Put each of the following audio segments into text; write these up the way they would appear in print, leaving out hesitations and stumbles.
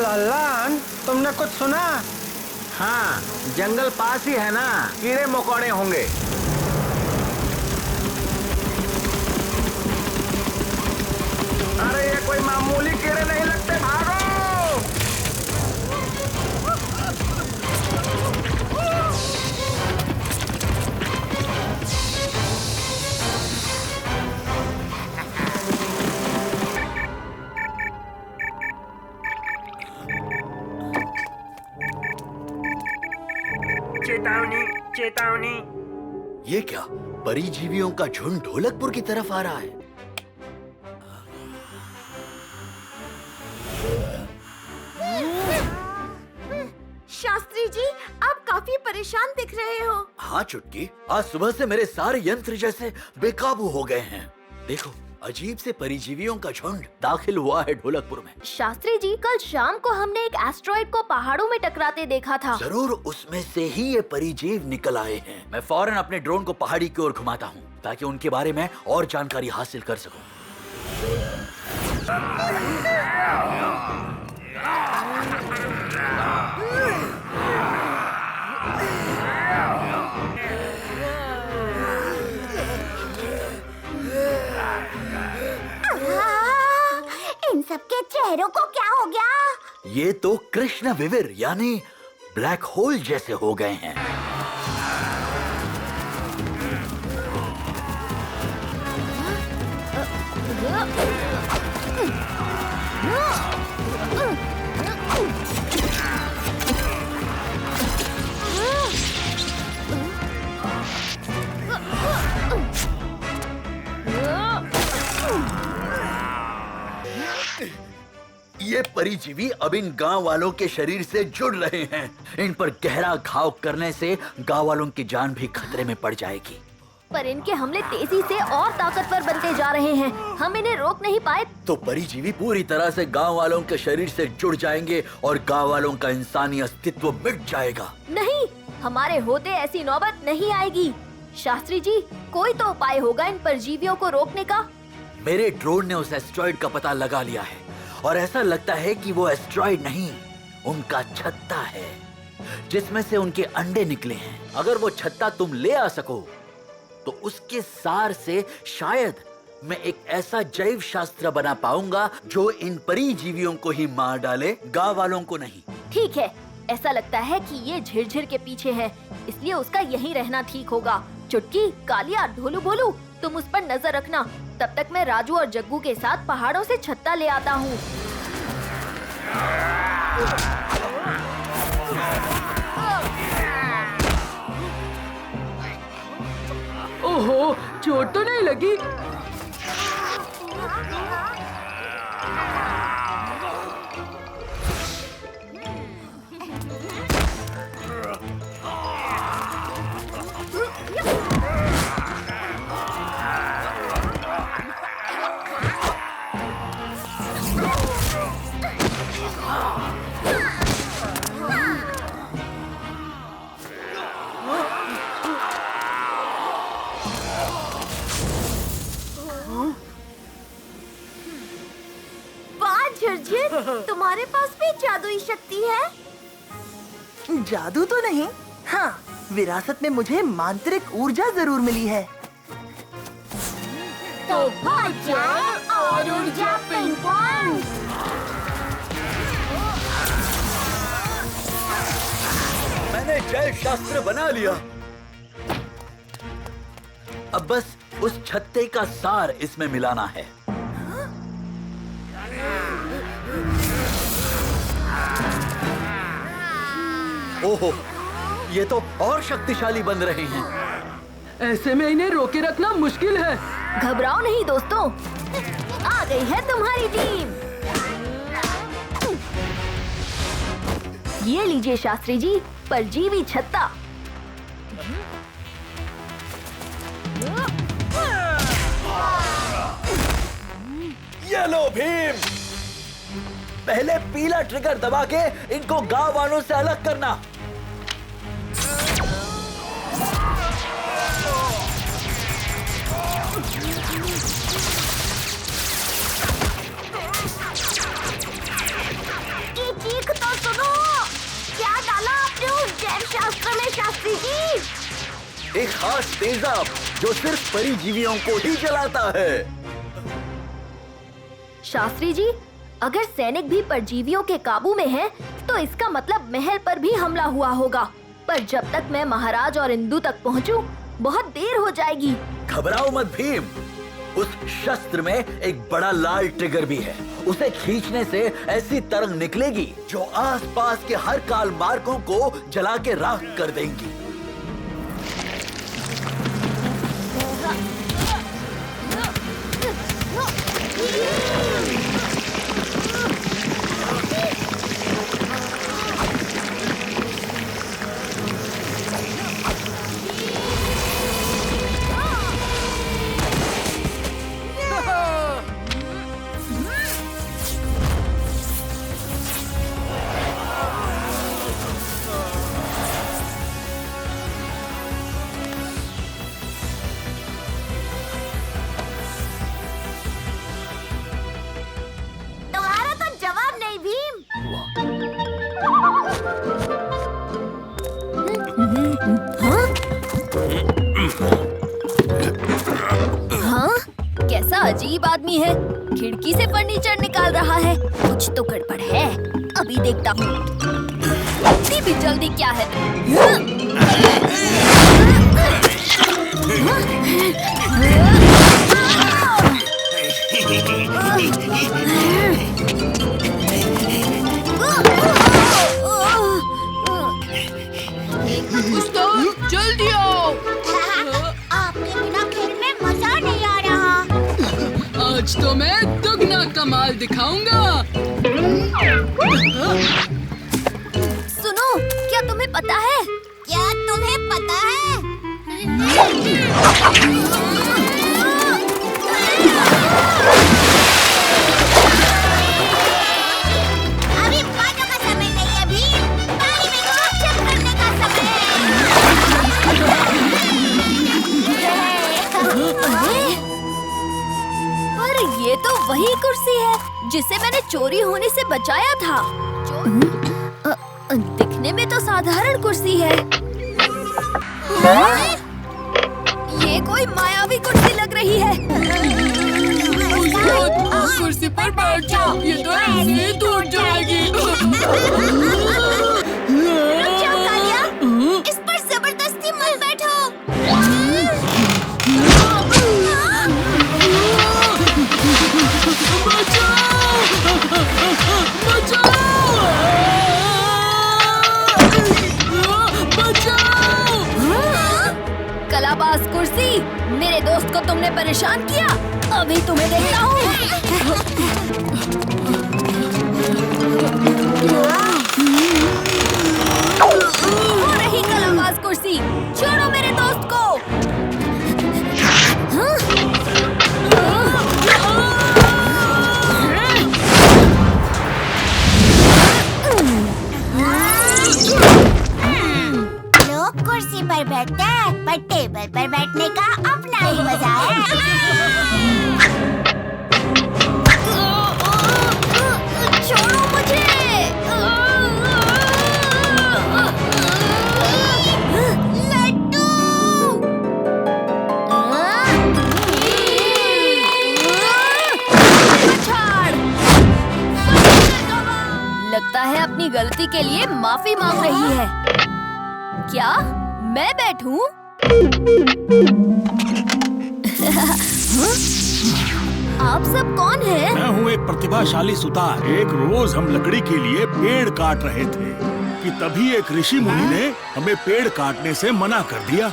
लल्लान, तुमने कुछ सुना? हाँ, जंगल पास ही है ना, कीड़े मकोड़े होंगे। अरे ये कोई मामूली कीड़े नहीं लगते, भागो! चेतावनी, चेतावनी। ये क्या? परिजीवियों का झुंड ढोलकपुर की तरफ आ रहा है। शास्त्री जी, आप काफी परेशान दिख रहे हो। हाँ चुटकी, आज सुबह से मेरे सारे यंत्र जैसे बेकाबू हो गए हैं। देखो, अजीब से परिजीवियों का झुंड दाखिल हुआ है ढोलकपुर में। शास्त्री जी, कल शाम को हमने एक एस्ट्रॉइड को पहाड़ों में टकराते देखा था। जरूर उसमें से ही ये परिजीव निकल आए हैं। मैं फौरन अपने ड्रोन को पहाड़ी की ओर घुमाता हूँ ताकि उनके बारे में और जानकारी हासिल कर सकूं। इन सबके चेहरों को क्या हो गया? ये तो कृष्ण विविर यानी ब्लैक होल जैसे हो गए हैं। ये परिजीवी अब इन गांव वालों के शरीर से जुड़ रहे हैं। इन पर गहरा घाव करने से गांव वालों की जान भी खतरे में पड़ जाएगी। पर इनके हमले तेजी से और ताकतवर बनते जा रहे हैं। हम इन्हें रोक नहीं पाए। तो परिजीवी पूरी तरह से गांव वालों के शरीर से जुड़ जाएंगे और गांव वालों का इंसानी अस्तित्व मिट जाएगा। नहीं, हमारे होते ऐसी नौबत नहीं आएगी। शास्त्री जी, कोई तो उपाय होगा इन परजीवियों को रोकने का। मेरे ड्रोन ने उस एस्ट्रॉइड का पता लगा लिया है और ऐसा लगता है कि वो एस्ट्रॉइड नहीं, उनका छत्ता है जिसमें से उनके अंडे निकले हैं। अगर वो छत्ता तुम ले आ सको तो उसके सार से शायद मैं एक ऐसा जैव शास्त्र बना पाऊंगा जो इन परिजीवियों को ही मार डाले, गांव वालों को नहीं। ठीक है, ऐसा लगता है कि ये झिरझिर के पीछे है, इसलिए उसका यहीं रहना ठीक होगा। चुटकी, कालिया, ढोलू भोलू, तुम उस पर नजर रखना। तब तक मैं राजू और जग्गू के साथ पहाड़ों से छत्ता ले आता हूँ। ओहो, चोट तो नहीं लगी? तुम्हारे पास भी जादुई शक्ति है? जादू तो नहीं, हाँ, विरासत में मुझे मांत्रिक ऊर्जा जरूर मिली है। तो भाग जाए और ऊर्जा पिंग पॉन्ग। मैंने जैव शास्त्र बना लिया। अब बस उस छत्ते का सार इसमें मिलाना है। ओहो, ये तो और शक्तिशाली बन रहे हैं। ऐसे में इन्हें रोके रखना मुश्किल है। घबराओ नहीं दोस्तों, आ गई है तुम्हारी टीम। ये लीजिए शास्त्री जी, परजीवी छत्ता। ये लो भीम, पहले पीला ट्रिगर दबा के इनको गांव वालों से अलग करना। कीकी तेजाब जो सिर्फ परिजीवियों को ही जलाता है। शास्त्री जी, अगर सैनिक भी परजीवियों के काबू में हैं, तो इसका मतलब महल पर भी हमला हुआ होगा। पर जब तक मैं महाराज और इंदु तक पहुंचूं, बहुत देर हो जाएगी। घबराओ मत भीम, उस शस्त्र में एक बड़ा लाल ट्रिगर भी है। उसे खींचने से ऐसी तरंग निकलेगी जो आसपास के हर काल मार्गों को जला के राख कर देंगी। तुम्हारा तो जवाब नहीं भीम। हाँ? कैसा अजीब आदमी है, खिड़की से फर्नीचर निकाल रहा है। कुछ तो गड़बड़ है, अभी देखता हूँ। इतनी भी जल्दी क्या है? उस्ताद जल्दी आओ। आपके बिना खेल में मजा नहीं आ रहा। आज तो मैं दुगना कमाल दिखाऊंगा। सुनो, क्या तुम्हें पता है? क्या तुम्हें पता है? अभी बातों का समय नहीं है भीम, पानी में गपशप करने का समय अरे, पर ये तो वही कुर्सी है जिसे मैंने चोरी होने से बचाया था। दिखने में तो साधारण कुर्सी है। ये कोई मायावी कुर्सी लग रही है। उस्ताद कुर्सी पर बैठ जाओ, ये तो ऐसे ही टूट जाएगी। रुक जाओ कालिया, इस पर जबरदस्ती मत बैठो। कलाबाज कुर्सी, मेरे दोस्त को तुमने परेशान किया, अभी तुम्हें देखता हूँ। हो रही कलाबाज कुर्सी, छोड़ो मेरे दोस्त को। लोग कुर्सी पर बैठते हैं, पर टेबल पर बैठने का अपना ही मजा है। छोड़ो मुझे। लड्डू। लगता है अपनी गलती के लिए माफी मांग रही है। क्या मैं बैठूं? आप सब कौन हैं? मैं हूँ एक प्रतिभाशाली सुतार। एक रोज हम लकड़ी के लिए पेड़ काट रहे थे कि तभी एक ऋषि मुनि ने हमें पेड़ काटने से मना कर दिया,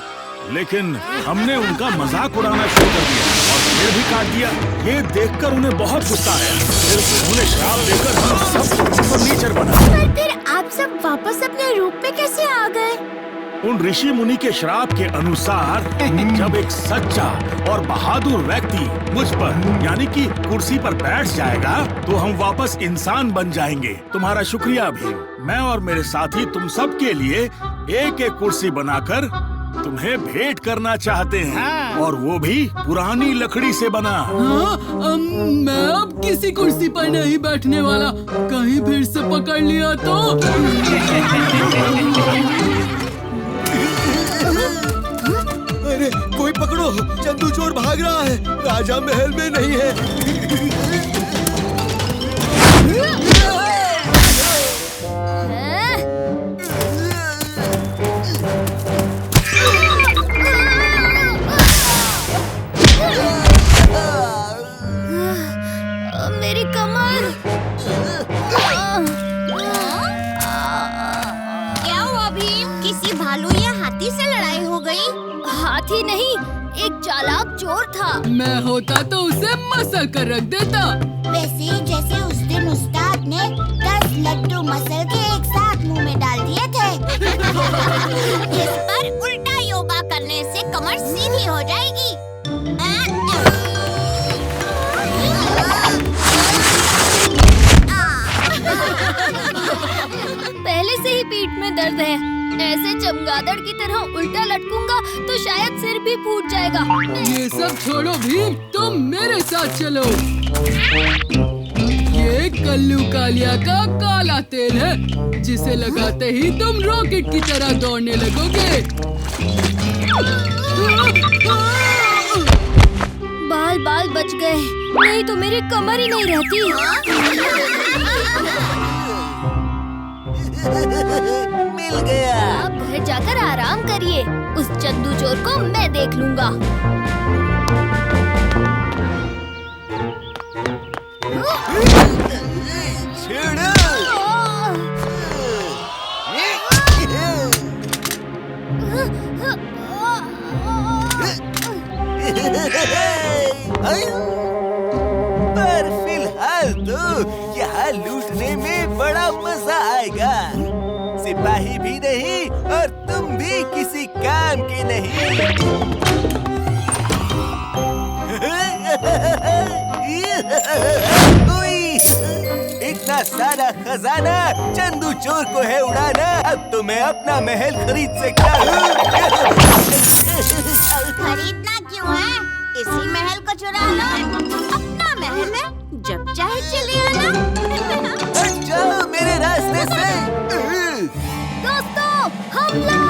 लेकिन हमने उनका मजाक उड़ाना शुरू कर दिया और पेड़ भी काट दिया। ये देखकर उन्हें बहुत गुस्सा आया। फिर उन्होंने श्राप देकर हम सब फर्नीचर बना। पर फिर आप सब वापस अपने रूप में कैसे आ गए? उन ऋषि मुनि के श्राप के अनुसार जब एक सच्चा और बहादुर व्यक्ति मुझ पर यानी कि कुर्सी पर बैठ जाएगा तो हम वापस इंसान बन जाएंगे। तुम्हारा शुक्रिया भी। मैं और मेरे साथी तुम सब के लिए एक एक कुर्सी बनाकर तुम्हें भेंट करना चाहते हैं, और वो भी पुरानी लकड़ी से बना। मैं अब किसी कुर्सी पर नहीं बैठने वाला। कहीं फिर से पकड़ लिया तो। अरे कोई पकड़ो, चंदू चोर भाग रहा है, राजा महल में नहीं है। मेरी कमर। क्या हुआ भीम? किसी भालू या हाथी से लड़ाई हो गई? हाथी नहीं, एक चालाक चोर था। मैं होता तो उसे मसल कर रख देता। वैसे जैसे उस दिन उस्ताद ने 10 लड्डू मसल के एक साथ मुंह में डाल दिए थे। इस पर उल्टा योगा करने से कमर सीधी हो जाएगी। पहले से ही पीठ में दर्द है। ऐसे चमगादड़ की तरह उल्टा लटकूंगा तो शायद सिर भी फूट जाएगा। ये सब छोड़ो भीम, तुम मेरे साथ चलो। ये कल्लू कालिया का काला तेल है, जिसे लगाते ही तुम रॉकेट की तरह दौड़ने लगोगे। बाल बाल बच गए, नहीं तो मेरी कमर ही नहीं रहती। मिल गया। आप घर जाकर आराम करिए, उस चंदू चोर को मैं देख लूंगा। पर फिलहाल तो यहाँ लूटने में बड़ा मजा आएगा। सिपाही भी नहीं और तुम भी किसी काम के नहीं। इतना सारा खजाना चंदू चोर को है उड़ाना। अब तो मैं अपना महल खरीद सकता हूँ। खरीदना क्यों है? इसी महल को चुरा लो। अपना महल है, जब चाहे चले आना। हट जाओ मेरे रास्ते से। दोस्तों, हमला!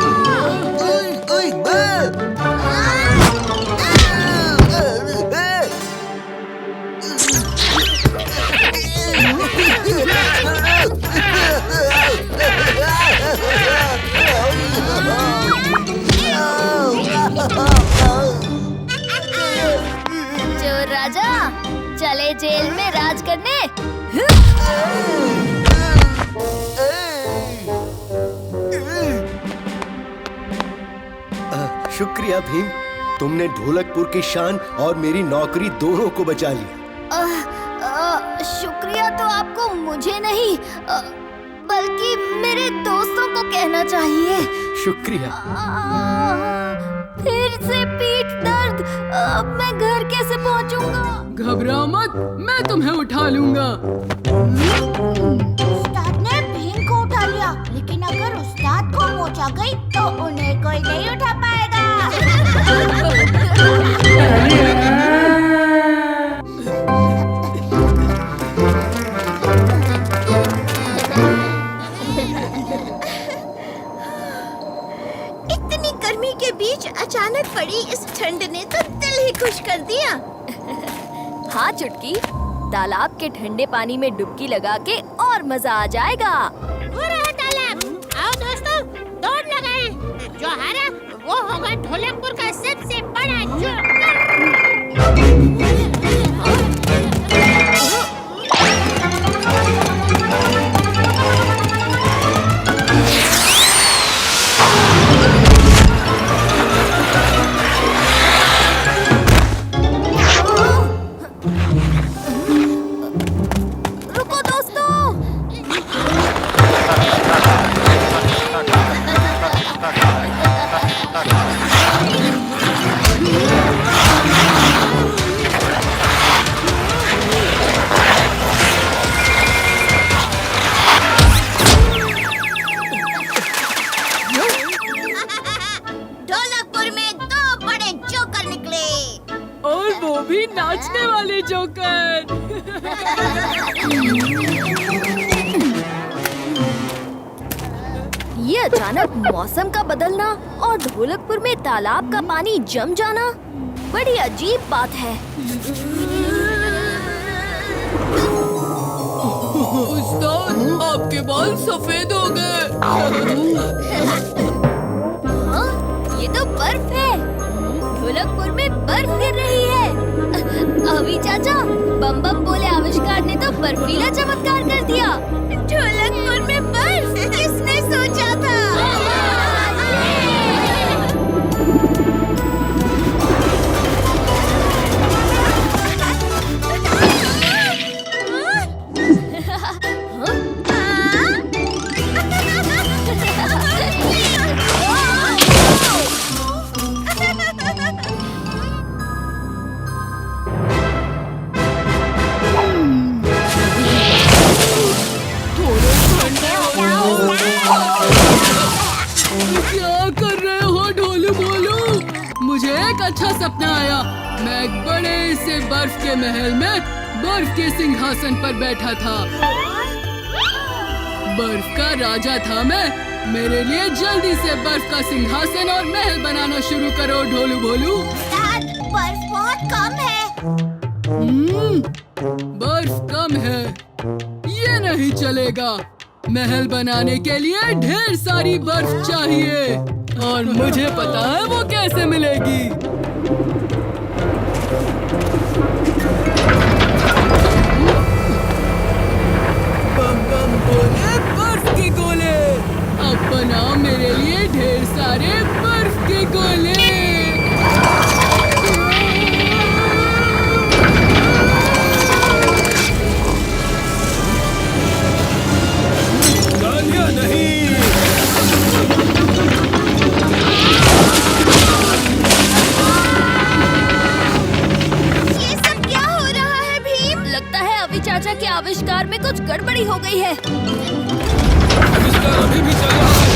ओए बा! चोर राजा, चले जेल में राज करने। शुक्रिया भीम, तुमने ढोलकपुर की शान और मेरी नौकरी दोनों को बचा लिया। शुक्रिया तो आपको मुझे नहीं, बल्कि मेरे दोस्तों को कहना चाहिए। शुक्रिया। फिर से पीठ दर्द, अब मैं घर कैसे पहुंचूंगा? घबराओ मत, मैं तुम्हें उठा लूंगा। उस्ताद ने भीम को उठा लिया, लेकिन अगर उस्ताद को मोच आ गई तो उन्हें कोई नहीं उठा पाएगा। इतनी गर्मी के बीच अचानक पड़ी इस ठंड ने तो दिल ही खुश कर दिया। हाँ चुटकी, तालाब के ठंडे पानी में डुबकी लगा के और मजा आ जाएगा। वो रहा तालाब। आओ दोस्तों, दौड़ लगाएं। जो हारा वो होगा ढोलकपुर का सबसे बड़ा चोर। रुको दोस्तों। ढोलकपुर में 2 बड़े जोकर निकले। और वो भी नाचने वाले जोकर। ये अचानक मौसम का बदलना और ढोलकपुर में तालाब का पानी जम जाना बड़ी अजीब बात है। उस्ताद, आपके बाल सफेद हो गए। हाँ, ये तो बर्फ है। ढोलकपुर में बर्फ गिर रही है। अभी चाचा, बम बम बोले आविष्कार ने तो बर्फीला चमत्कार कर दिया। ढोलकपुर में बर्फ, किसने सोचा था? क्या कर रहे हो ढोलू बोलू? मुझे एक अच्छा सपना आया। मैं एक बड़े से बर्फ के महल में बर्फ के सिंहासन पर बैठा था। बर्फ का राजा था मैं। मेरे लिए जल्दी से बर्फ का सिंहासन और महल बनाना शुरू करो ढोलू भोलू। उस्ताद, बर्फ बहुत कम है। बर्फ कम है, ये नहीं चलेगा। महल बनाने के लिए ढेर सारी बर्फ चाहिए और मुझे पता है वो कैसे मिलेगी। बम बम बोले बर्फ के गोले। अब बनाओ मेरे लिए ढेर सारे बर्फ के गोले। ये सब क्या हो रहा है भीम? लगता है अभी चाचा के आविष्कार में कुछ गड़बड़ी हो गई है। आविष्कार अभी भी चल रहा है।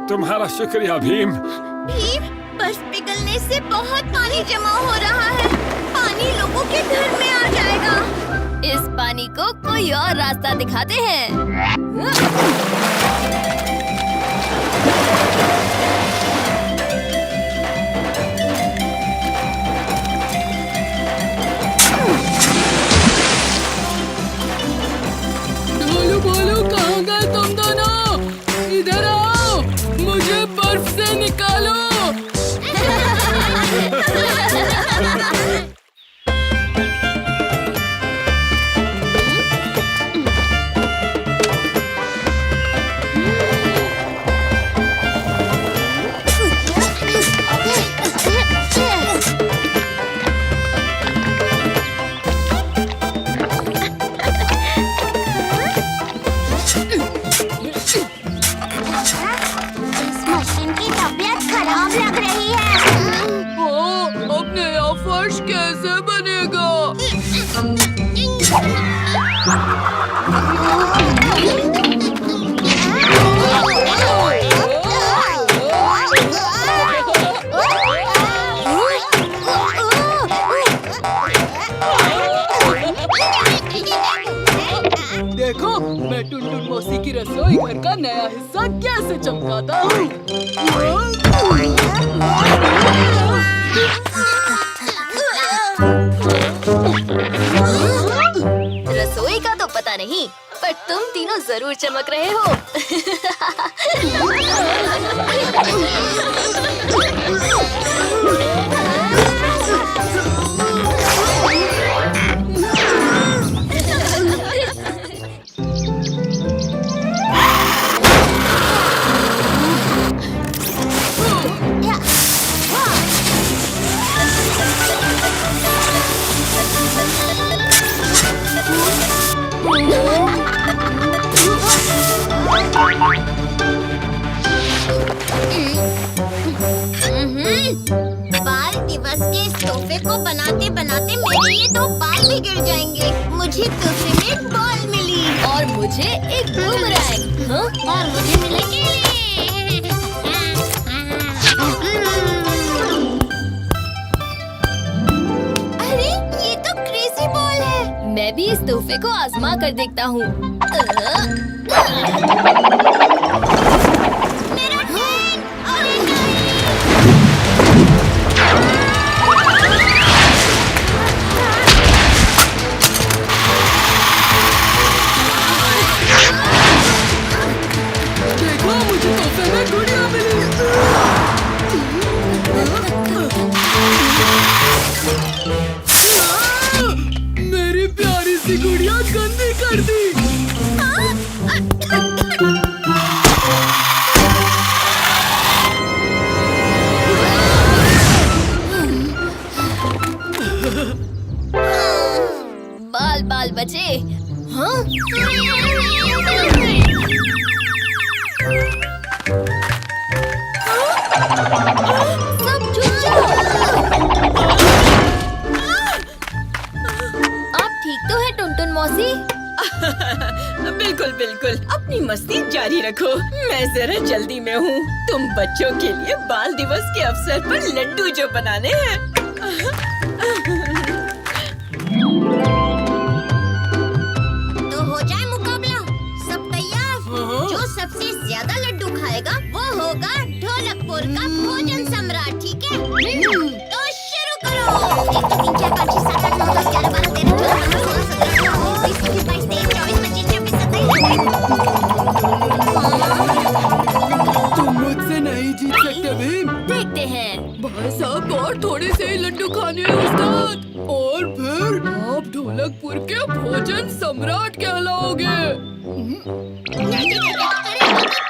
तुम्हारा शुक्रिया भीम। भीम, बर्फ पिघलने से बहुत पानी जमा हो रहा है। पानी लोगों के घर में आ जाएगा। इस पानी को कोई और रास्ता दिखाते हैं। ढोलू बोलू, कहाँ गए तुम दोनों? इधर आओ, मुझे बर्फ से निकालो। इस मशीन की तबीयत खराब लग रही है। अब नया फर्श कैसे बनेगा? देखो, मैं टुनटुन मौसी की रसोई घर का नया हिस्सा कैसे चमकाता हूँ। रसोई का तो पता नहीं, पर तुम तीनों जरूर चमक रहे हो। बाल दिवस के इस तोहफे को बनाते बनाते मेरे ये 2 बाल भी गिर जाएंगे। मुझे तोहफे में एक बॉल मिली और मुझे एक बूमरैंग। हाँ? और मुझे मिले केले। अरे ये तो क्रेजी बॉल है। मैं भी इस तोहफे को आजमा कर देखता हूँ। मेरा पेन! अरे नहीं! देखो मुझे तोहफे में गुड़िया मिली। मेरी प्यारी सी गुड़िया गंदी कर दी। बाल बाल बचे। हाँ? सब चुप जाओ। आप ठीक तो है टुनटुन मौसी? बिल्कुल बिल्कुल, अपनी मस्ती जारी रखो। मैं जरा जल्दी में हूँ। तुम बच्चों के लिए बाल दिवस के अवसर पर लड्डू जो बनाने हैं। तो हो जाए मुकाबला। सब तैयार? जो सबसे ज्यादा लड्डू खाएगा वो होगा ढोलकपुर का भोजन सम्राट, ठीक है? तो शुरू करो। 1 2 3 4 5 6 7 8 9 10 11 12 13 14 15 16 17 18 19 20 21 22 23 24 25 27 तुम मुझसे नहीं जीत सकते भीम। देखते हैं। भाई साहब और थोड़े से ही लड्डू खाने हैं उस्ताद, और फिर आप ढोलकपुर के भोजन सम्राट कहलाओगे। अरे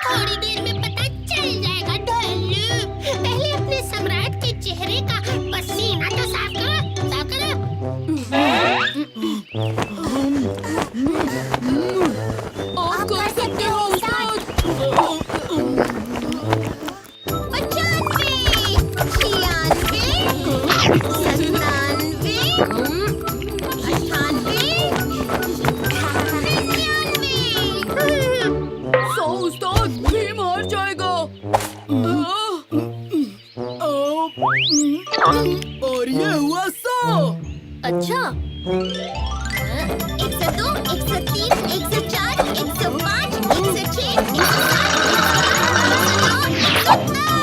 थोड़ी देर में पता चल जाएगा ढोलू। पहले अपने सम्राट के चेहरे का पसीना तो साफ करो, साफ करो। आप कर सकते हो उस्ताद। 100 उस्ताद, भीम हार जाएगा। और ये हुआ 100। अच्छा। 102, 103, 104, 105, 106, 107, 108, 109।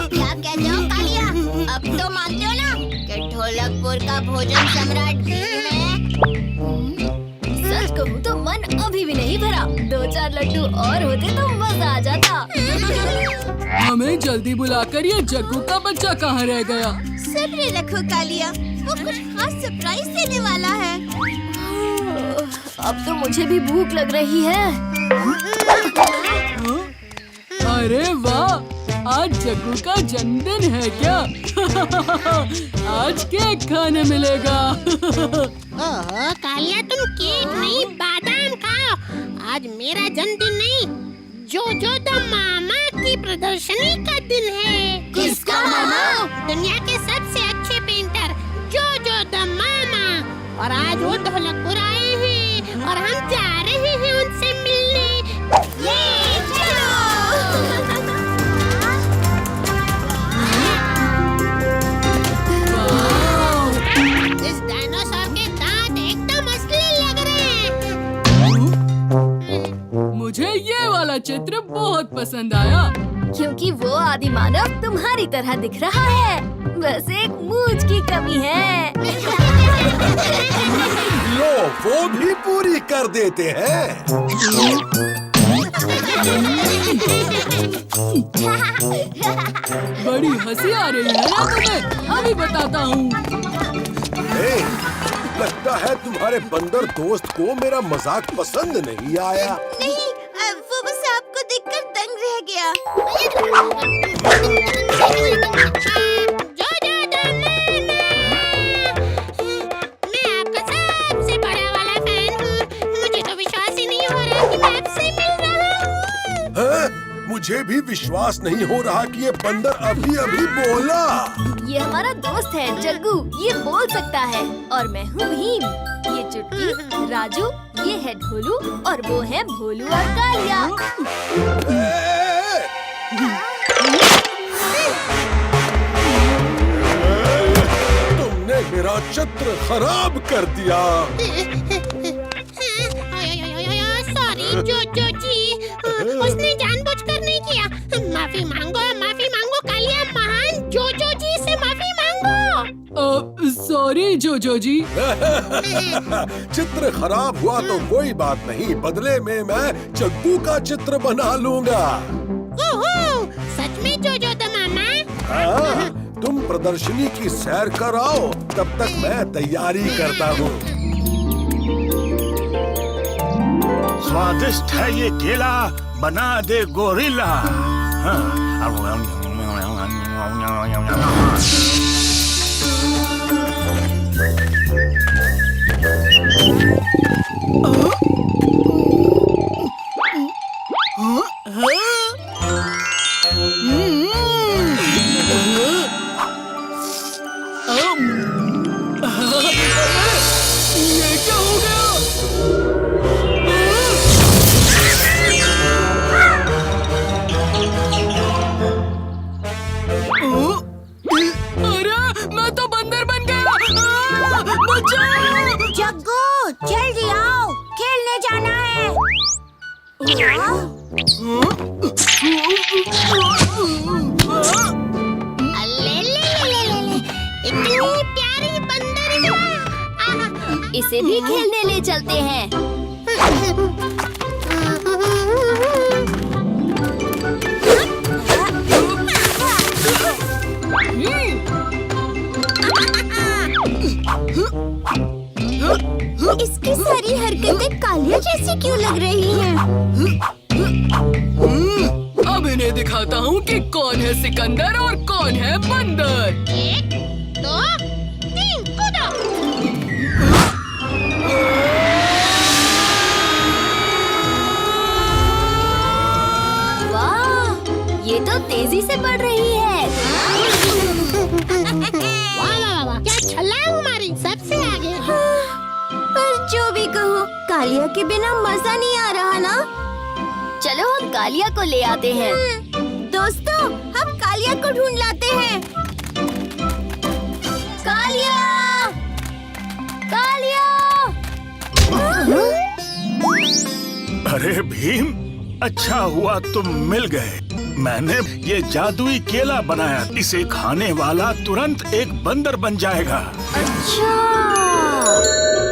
क्या कहते हो कालिया? अब तो मानते हो ना कि ढोलकपुर का भोजन सम्राट भीम है? सच कहूँ तो मन अभी भी नहीं भरा। 2-4 लड्डू और होते तो मजा आ जाता। हमें जल्दी बुलाकर ये जग्गू का बच्चा कहाँ रह गया? सब्र रखो कालिया, वो कुछ खास सरप्राइज देने वाला है। अब तो मुझे भी भूख लग रही है। अरे वाह, आज जग्गू का जन्मदिन है क्या? आज केक खाने मिलेगा। ओह कालिया, तुम केक नहीं बादाम खाओ। आज मेरा जन्मदिन नहीं, जोजो द मामा की प्रदर्शनी का दिन है। किसका मामा? दुनिया के सबसे अच्छे पेंटर जोजो द मामा। और आज वो ढोलकपुर आए हैं और हम जा रहे हैं उनसे मिलने। ये चलो। इस डायनासोर के दांत एकदम असली लग रहे हैं। मुझे ये वाला चित्र बहुत पसंद आया। क्योंकि वो आदि मानव तुम्हारी तरह दिख रहा है, बस एक मूंछ की कमी है। लो, वो भी पूरी कर देते हैं। बड़ी हंसी आ रही है ना तुम्हें? अभी बताता हूँ। लगता है तुम्हारे बंदर दोस्त को मेरा मजाक पसंद नहीं आया। नहीं, वो बस आपको देखकर दंग रह गया। मैं आपका विश्वास नहीं हो रहा कि ये बंदर अभी अभी बोला। ये हमारा दोस्त है जग्गू, ये बोल सकता है। और मैं हूँ भीम। ये चुटकी, राजू, ये है ढोलू और वो है भोलू और कालिया। तुमने मेरा चित्र खराब कर दिया। सॉरी जोजो जी, उसने जानबूझकर नहीं किया। माफी मांगो कालिया, महान जोजो जी से माफी मांगो। सॉरी जोजो जी। चित्र खराब हुआ तो कोई बात नहीं, बदले में मैं जग्गू का चित्र बना लूंगा। ओहो, सच में जोजो तो मामा? हाँ, तुम प्रदर्शनी की सैर कराओ, तब तक मैं तैयारी करता हूँ। स्वादिष्ट है ये केला, बना दे गोरिल्ला। हाँ। ये क्या हो गया? अरे मैं तो बंदर बन गया। बचाओ! जग्गू, जल्दी आओ, खेलने जाना है। ले, इतनी प्यारी बंदरिया। इसे भी खेलने ले चलते हैं। इसकी सारी हरकतें कालिया जैसी क्यों लग रही हैं? अब इन्हें दिखाता हूँ कि कौन है सिकंदर और कौन है बंदर। 1, 2, 3, कूदो। वाह, ये तो तेजी से बढ़ रही है। वाह, क्या छलांग मारी, सबसे आगे। पर जो भी कहो, कालिया के बिना मजा नहीं आ रहा ना। चलो हम कालिया को ले आते हैं। दोस्तों, हम कालिया को ढूंढ लाते हैं। कालिया! कालिया! अरे भीम, अच्छा हुआ तुम मिल गए। मैंने ये जादुई केला बनाया, इसे खाने वाला तुरंत एक बंदर बन जाएगा। अच्छा,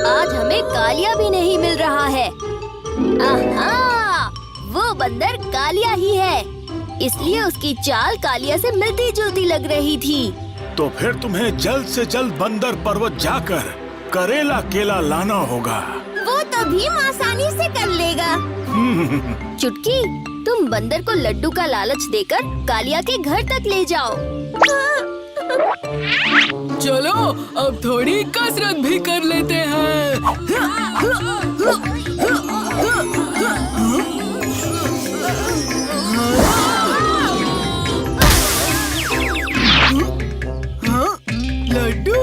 आज हमें कालिया भी नहीं मिल रहा है। आहा, वो बंदर कालिया ही है, इसलिए उसकी चाल कालिया से मिलती जुलती लग रही थी। तो फिर तुम्हें जल्द से जल्द बंदर पर्वत जाकर करेला केला लाना होगा। वो तो भीम आसानी से कर लेगा। चुटकी, तुम बंदर को लड्डू का लालच देकर कालिया के घर तक ले जाओ। चलो अब थोड़ी कसरत भी कर लेते हैं। लड्डू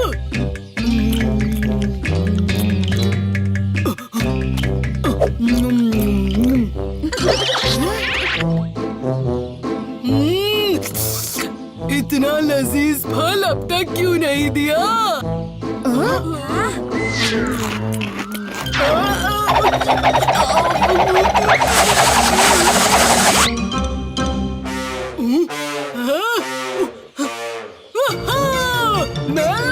इतना लजीज फल अब तक क्यों नहीं दिया? मैं